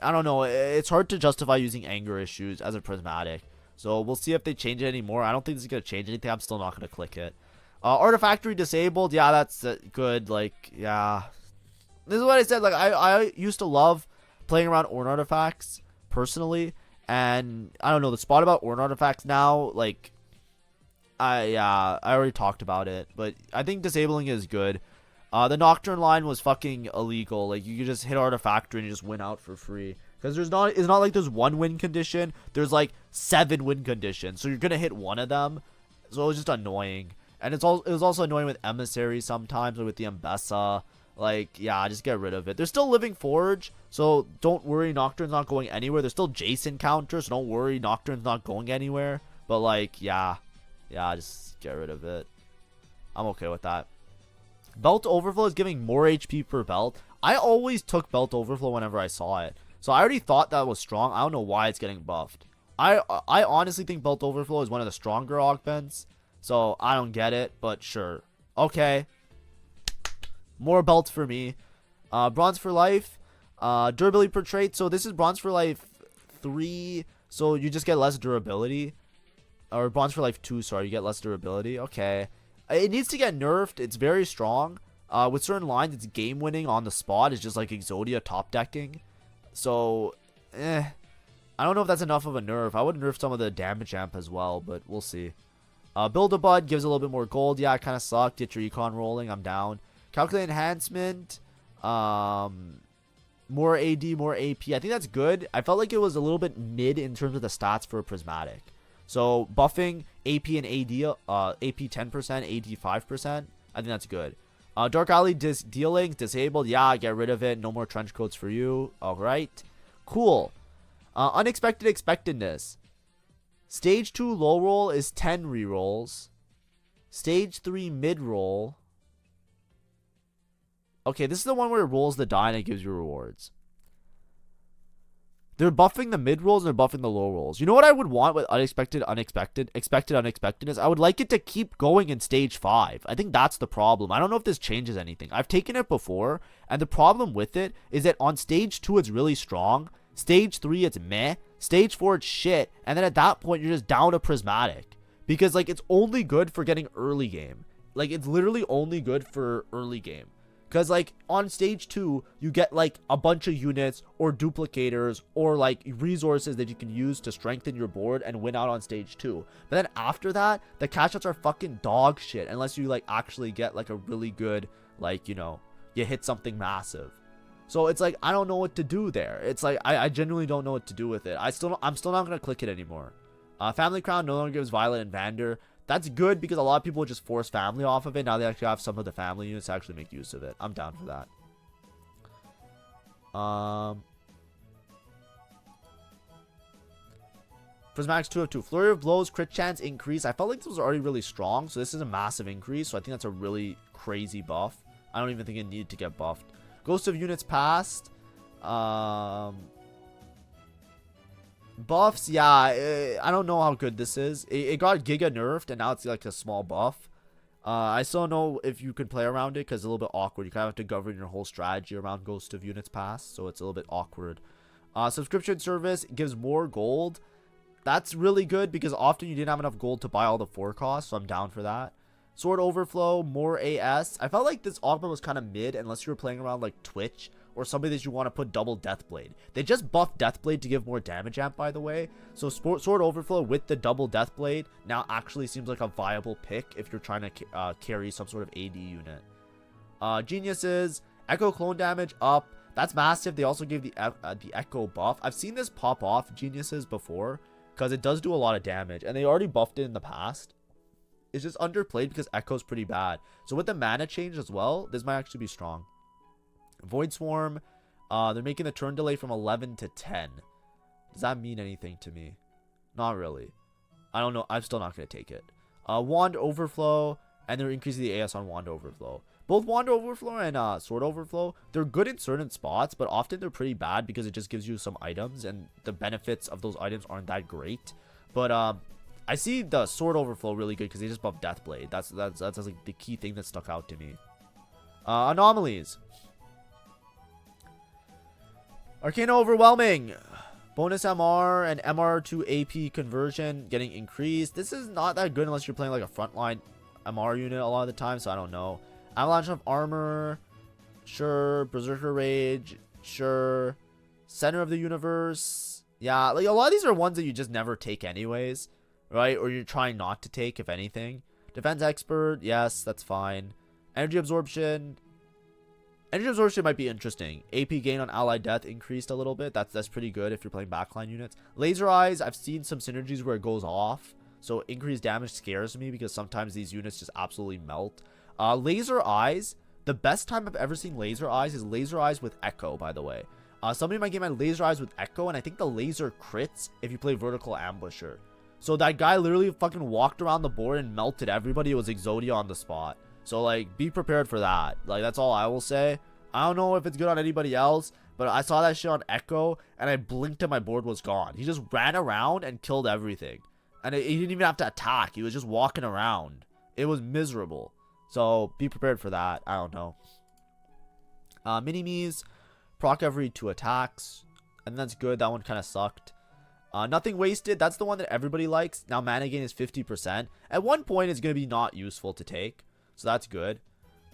I don't know, it's hard to justify using Anger Issues as a Prismatic. So we'll see if they change it anymore. I don't think this is gonna change anything. I'm still not gonna click it. Artifactory disabled, yeah, that's good. Like yeah, this is what I said. Like I used to love playing around Ornn artifacts personally, and I don't know, the spot about Ornn artifacts now, like I already talked about it, but I think disabling is good. The Nocturne line was fucking illegal. Like you could just hit Artifactory and you just win out for free, because it's not like there's 1 win condition, there's like 7 win conditions, so you're gonna hit one of them. So it was just annoying, and it was also annoying with Emissary sometimes, or with the Mbessa. Like, yeah, just get rid of it. There's still Living Forge, so don't worry, Nocturne's not going anywhere. There's still Jason counters, so don't worry, Nocturne's not going anywhere. But, like, yeah, just get rid of it. I'm okay with that. Belt Overflow is giving more HP per belt. I always took Belt Overflow whenever I saw it, so I already thought that was strong. I don't know why it's getting buffed. I honestly think Belt Overflow is one of the stronger augments, so I don't get it, but sure. Okay. More belts for me. Bronze for life. Durability per trait. So this is bronze for life 3. So you just get less durability. Or bronze for life 2, sorry. You get less durability. Okay. It needs to get nerfed. It's very strong. With certain lines, it's game winning on the spot. It's just like Exodia top decking. So, I don't know if that's enough of a nerf. I would nerf some of the damage amp as well, but we'll see. Build-A-Bud gives a little bit more gold. Yeah, it kind of sucked. Get your econ rolling. I'm down. Calculate enhancement. More AD, more AP. I think that's good. I felt like it was a little bit mid in terms of the stats for Prismatic. So buffing AP and AD, AP 10%, AD 5%. I think that's good. Dark Alley dealing disabled. Yeah, get rid of it. No more trench coats for you. All right, cool. Unexpected expectedness. Stage 2 low roll is 10 rerolls. Stage 3 mid roll. Okay, this is the one where it rolls the die and it gives you rewards. They're buffing the mid rolls and they're buffing the low rolls. You know what I would want with expected unexpectedness? I would like it to keep going in stage 5. I think that's the problem. I don't know if this changes anything. I've taken it before, and the problem with it is that on stage 2 it's really strong. Stage 3 it's meh. Stage 4 it's shit. And then at that point you're just down to Prismatic. Because like it's only good for getting early game. Like it's literally only good for early game. Because, like, on stage 2, you get, like, a bunch of units or duplicators or, like, resources that you can use to strengthen your board and win out on stage 2. But then after that, the cash outs are fucking dog shit unless you, like, actually get, like, a really good, like, you know, you hit something massive. So it's like, I don't know what to do there. It's like, I genuinely don't know what to do with it. I'm still not going to click it anymore. Family Crown no longer gives Violet and Vander. That's good because a lot of people just force family off of it. Now they actually have some of the family units to actually make use of it. I'm down for that. Prismatic's 2 of 2. Flurry of Blows, crit chance increase. I felt like this was already really strong, so this is a massive increase. So I think that's a really crazy buff. I don't even think it needed to get buffed. Ghost of Units Past. Buffs, yeah, I don't know how good this is. It got giga nerfed and now it's like a small buff. I still don't know if you can play around it because it's a little bit awkward. You kind of have to govern your whole strategy around Ghost of Units Past, so it's a little bit awkward. Subscription service gives more gold. That's really good because often you didn't have enough gold to buy all the 4 costs, so I'm down for that. Sword Overflow, more AS. I felt like this augment was kind of mid unless you were playing around like Twitch or somebody that you want to put double Deathblade. They just buffed Deathblade to give more damage amp, by the way. So Sword Overflow with the double Deathblade now actually seems like a viable pick if you're trying to carry some sort of AD unit. Geniuses, Echo clone damage up. That's massive. They also gave the Echo buff. I've seen this pop off Geniuses before because it does do a lot of damage. And they already buffed it in the past. It's just underplayed because Echo's pretty bad. So with the mana change as well, this might actually be strong. Void Swarm, they're making the turn delay from 11 to 10. Does that mean anything to me? Not really. I don't know. I'm still not going to take it. Wand Overflow, and they're increasing the AS on Wand Overflow. Both Wand Overflow and Sword Overflow, they're good in certain spots, but often they're pretty bad because it just gives you some items, and the benefits of those items aren't that great. But I see the Sword Overflow really good because they just buffed Deathblade. That's like the key thing that stuck out to me. Anomalies. Arcana Overwhelming. Bonus MR and MR to AP conversion getting increased. This is not that good unless you're playing like a frontline MR unit a lot of the time, so I don't know. Avalanche of Armor. Sure. Berserker Rage. Sure. Center of the Universe. Yeah, like a lot of these are ones that you just never take anyways, right? Or you're trying not to take, if anything. Defense Expert. Yes, that's fine. Energy Absorption. Energy Absorption might be interesting. AP gain on allied death increased a little bit. That's pretty good if you're playing backline units. Laser Eyes, I've seen some synergies where it goes off. So increased damage scares me because sometimes these units just absolutely melt. Laser Eyes, the best time I've ever seen Laser Eyes is Laser Eyes with Echo, by the way. Somebody might get my Laser Eyes with Echo, and I think the laser crits if you play Vertical Ambusher. So that guy literally fucking walked around the board and melted everybody. It was Exodia on the spot. So, like, be prepared for that. Like, that's all I will say. I don't know if it's good on anybody else, but I saw that shit on Echo, and I blinked and my board was gone. He just ran around and killed everything. And he didn't even have to attack. He was just walking around. It was miserable. So be prepared for that. I don't know. Mini-Me's proc every 2 attacks, and that's good. That one kind of sucked. Nothing wasted. That's the one that everybody likes. Now mana gain is 50%. At one point, it's going to be not useful to take, so that's good.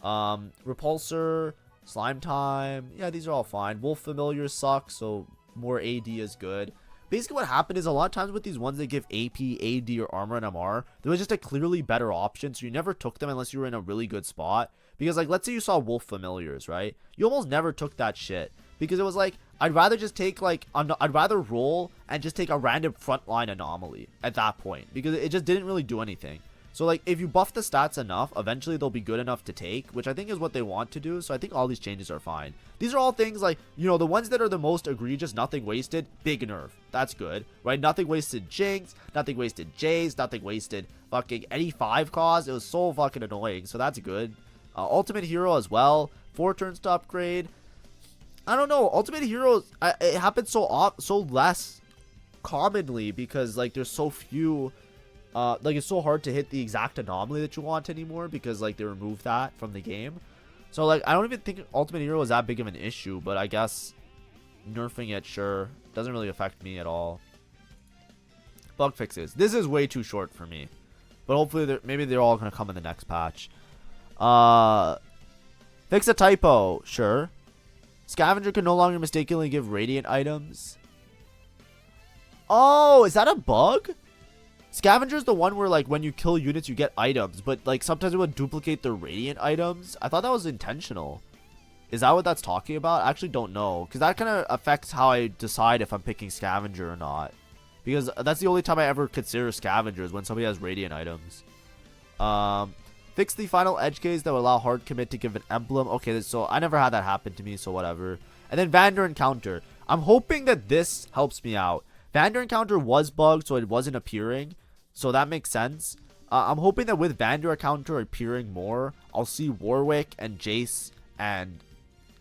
Repulsor, Slime Time. Yeah, these are all fine. Wolf Familiars suck, so more AD is good. Basically, what happened is a lot of times with these ones that give AP, AD, or Armor and MR, there was just a clearly better option, so you never took them unless you were in a really good spot. Because, like, let's say you saw Wolf Familiars, right? You almost never took that shit. Because it was like, I'd rather just take, like, I'd rather roll and just take a random frontline anomaly at that point. Because it just didn't really do anything. So, like, if you buff the stats enough, eventually they'll be good enough to take, which I think is what they want to do. So I think all these changes are fine. These are all things like, you know, the ones that are the most egregious, nothing wasted, big nerf. That's good, right? Nothing wasted Jinx, nothing wasted Jace, nothing wasted fucking any 5 cause. It was so fucking annoying. So that's good. Ultimate Hero as well. 4 turns to upgrade. I don't know. Ultimate Hero, it happens so less commonly because, like, there's so few. Like, it's so hard to hit the exact anomaly that you want anymore because, like, they removed that from the game. So, like, I don't even think Ultimate Hero is that big of an issue, but I guess nerfing it, sure, doesn't really affect me at all. Bug fixes. This is way too short for me, but hopefully maybe they're all gonna come in the next patch. Fix a typo, sure. Scavenger can no longer mistakenly give radiant items. Oh, is that a bug? Scavenger's the one where, like, when you kill units, you get items, but, like, sometimes it would duplicate the radiant items. I thought that was intentional. Is that what that's talking about? I actually don't know, because that kind of affects how I decide if I'm picking Scavenger or not. Because that's the only time I ever consider Scavengers, when somebody has radiant items. Fix the final edge case that will allow hard commit to give an emblem. Okay, so I never had that happen to me, so whatever. And then Vander Encounter. I'm hoping that this helps me out. Vander Encounter was bugged, so it wasn't appearing. So that makes sense. I'm hoping that with Vander Encounter appearing more, I'll see Warwick and Jace and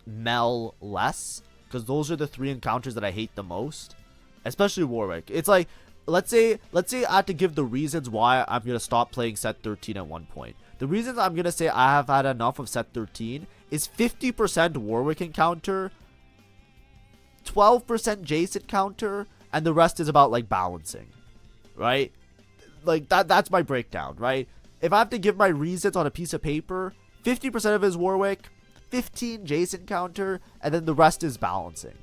Mel less. Because those are the 3 encounters that I hate the most. Especially Warwick. It's like, let's say I have to give the reasons why I'm going to stop playing set 13 at one point. The reasons I'm going to say I have had enough of set 13 is 50% Warwick encounter, 12% Jace encounter, and the rest is about, like, balancing, right? Like, that's my breakdown, right? If I have to give my reasons on a piece of paper, 50% of it is Warwick, 15 Jace encounter, and then the rest is balancing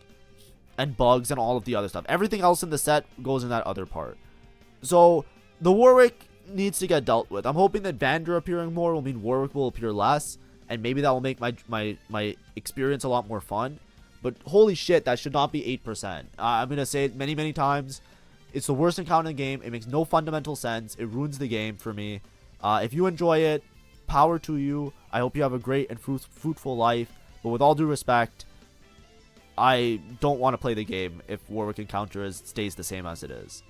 and bugs and all of the other stuff. Everything else in the set goes in that other part. So the Warwick needs to get dealt with. I'm hoping that Vander appearing more will mean Warwick will appear less, and maybe that will make my experience a lot more fun. But holy shit, that should not be 8%. I'm going to say it many times. It's the worst encounter in the game. It makes no fundamental sense. It ruins the game for me. If you enjoy it, power to you. I hope you have a great and fruitful life. But with all due respect, I don't want to play the game if Warwick encounter stays the same as it is.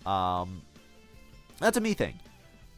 That's a me thing.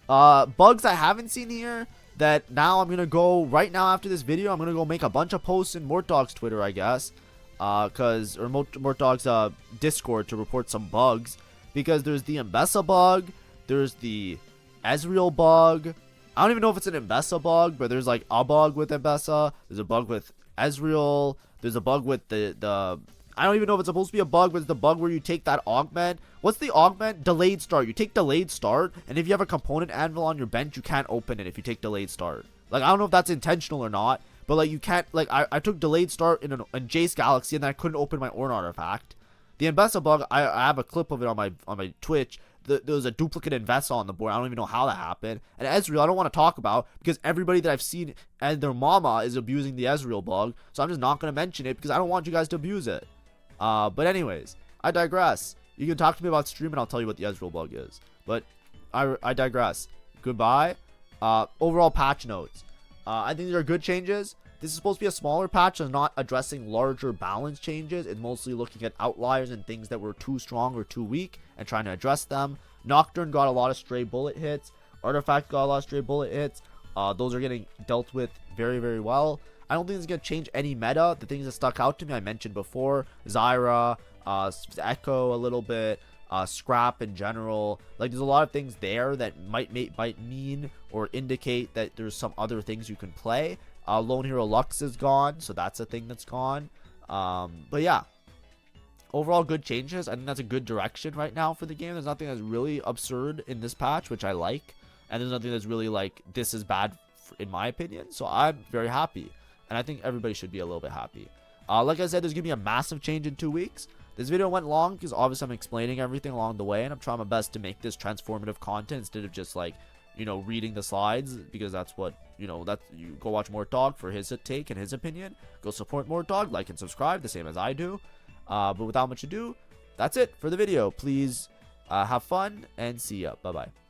Bugs I haven't seen here that now I'm going to go, right now after this video, I'm going to go make a bunch of posts in Mortdog's Twitter, I guess. Or Mortdog's Discord to report some bugs. Because there's the Mbessa bug, there's the Ezreal bug. I don't even know if it's an Mbessa bug, but there's like a bug with Mbessa. There's a bug with Ezreal. There's a bug with the I don't even know if it's supposed to be a bug, but it's the bug where you take that augment. What's the augment? Delayed start. You take delayed start, and if you have a component anvil on your bench, you can't open it if you take delayed start. Like, I don't know if that's intentional or not, but, like, you can't, like, I took delayed start in Jace Galaxy, and then I couldn't open my Ornn artifact. The Mbessa bug, I have a clip of it on my Twitch. There was a duplicate Mbessa on the board. I don't even know how that happened. And Ezreal, I don't want to talk about, because everybody that I've seen and their mama is abusing the Ezreal bug, so I'm just not going to mention it, because I don't want you guys to abuse it. But anyways, I digress. You can talk to me about stream and I'll tell you what the Ezreal bug is. But I digress. Goodbye. Overall patch notes. I think these are good changes. This is supposed to be a smaller patch and not addressing larger balance changes. It's mostly looking at outliers and things that were too strong or too weak and trying to address them. Nocturne got a lot of stray bullet hits. Artifact got a lot of stray bullet hits. Those are getting dealt with very well. I don't think it's going to change any meta. The things that stuck out to me, I mentioned before. Zyra, Echo a little bit. scrap in general. Like, there's a lot of things there that might mean or indicate that there's some other things you can play. Lone Hero Lux is gone, so that's a thing that's gone. But yeah, overall good changes. I think that's a good direction right now for the game. There's nothing that's really absurd in this patch, which I like, and there's nothing that's really like this is bad in my opinion. So I'm very happy, and I think everybody should be a little bit happy. Like I said, there's gonna be a massive change in 2 weeks. This video went long because obviously I'm explaining everything along the way, and I'm trying my best to make this transformative content instead of just like, you know, reading the slides, because that's what, you know, that you go watch More Dog for his take and his opinion. Go support More Dog, like and subscribe the same as I do. But without much ado, that's it for the video. Please have fun and see ya. Bye bye.